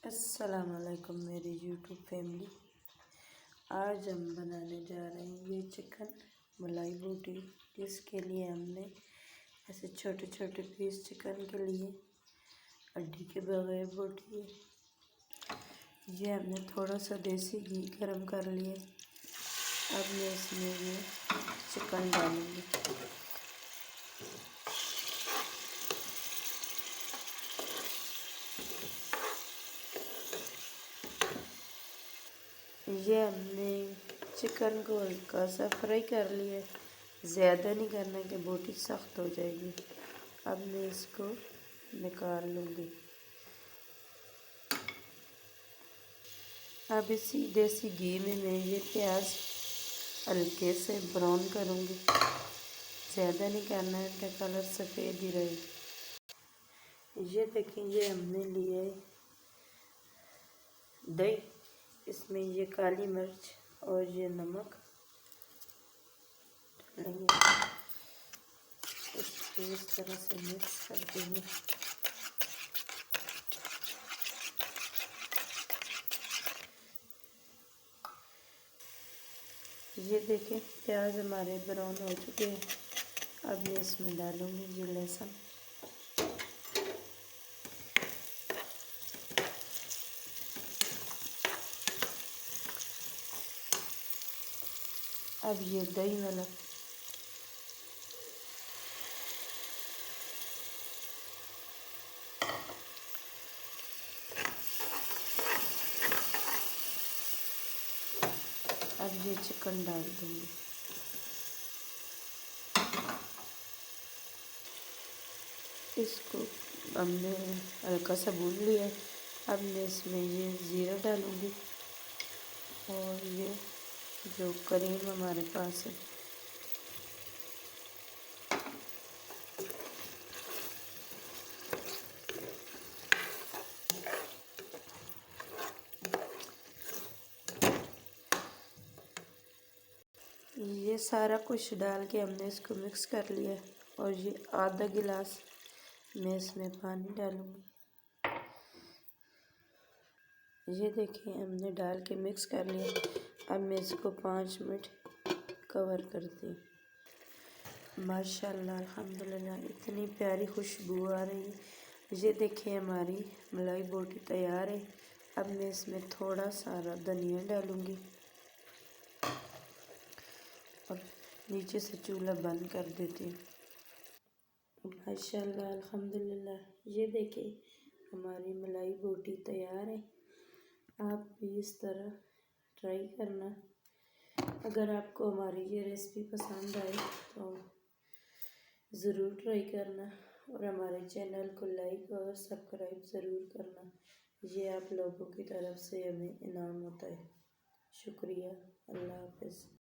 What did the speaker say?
अस्सलामुअलैकुम मेरी YouTube family. आज हम बनाने जा रहे हैं ये चिकन मलाई बोटी, जिसके लिए हमने ऐसे छोटे छोटे पीस चिकन के लिए हड्डी के बगैर बोटी। ये हमने थोड़ा सा देसी घी गरम कर लिया। अब मैं इसमें ये चिकन डालूँगी। ये हमने चिकन को हल्का सा फ्राई कर लिया, ज़्यादा नहीं करना कि बोटी सख्त हो जाएगी। अब मैं इसको निकाल लूँगी। अब इसी देसी घी में मैं ये प्याज हल्के से ब्राउन करूँगी, ज़्यादा नहीं करना है कि कलर सफ़ेद ही रहे। ये देखें, ये हमने लिए दही, इसमें ये काली मिर्च और ये नमक डालेंगे। इसको इस तरह से मिक्स कर देंगे। ये देखें, प्याज हमारे ब्राउन हो चुके हैं। अब मैं इसमें डालूँगी ये लहसुन। अब ये दही वाला, अब ये चिकन डाल दूँगी। इसको हमने हल्का सा भून लिया है। अब मैं इसमें ये ज़ीरा डालूँगी और ये जो करीम हमारे पास है। ये सारा कुछ डाल के हमने इसको मिक्स कर लिया और ये आधा गिलास मैं इसमें पानी डालूँगी। ये देखिए, हमने डाल के मिक्स कर लिया। अब मैं इसको 5 मिनट कवर करती हूँ। माशाल्लाह अल्हम्दुलिल्लाह, इतनी प्यारी खुशबू आ रही है। ये देखिए, हमारी मलाई बोटी तैयार है। अब मैं इसमें थोड़ा सारा धनिया डालूँगी और नीचे से चूल्हा बंद कर देती हूँ। माशाल्लाह अल्हम्दुलिल्लाह, ये देखिए हमारी मलाई बोटी तैयार है। आप भी इस तरह ट्राई करना। अगर आपको हमारी ये रेसिपी पसंद आए तो ज़रूर ट्राई करना और हमारे चैनल को लाइक और सब्सक्राइब ज़रूर करना। ये आप लोगों की तरफ से हमें इनाम होता है। शुक्रिया। अल्लाह हाफ़िज़।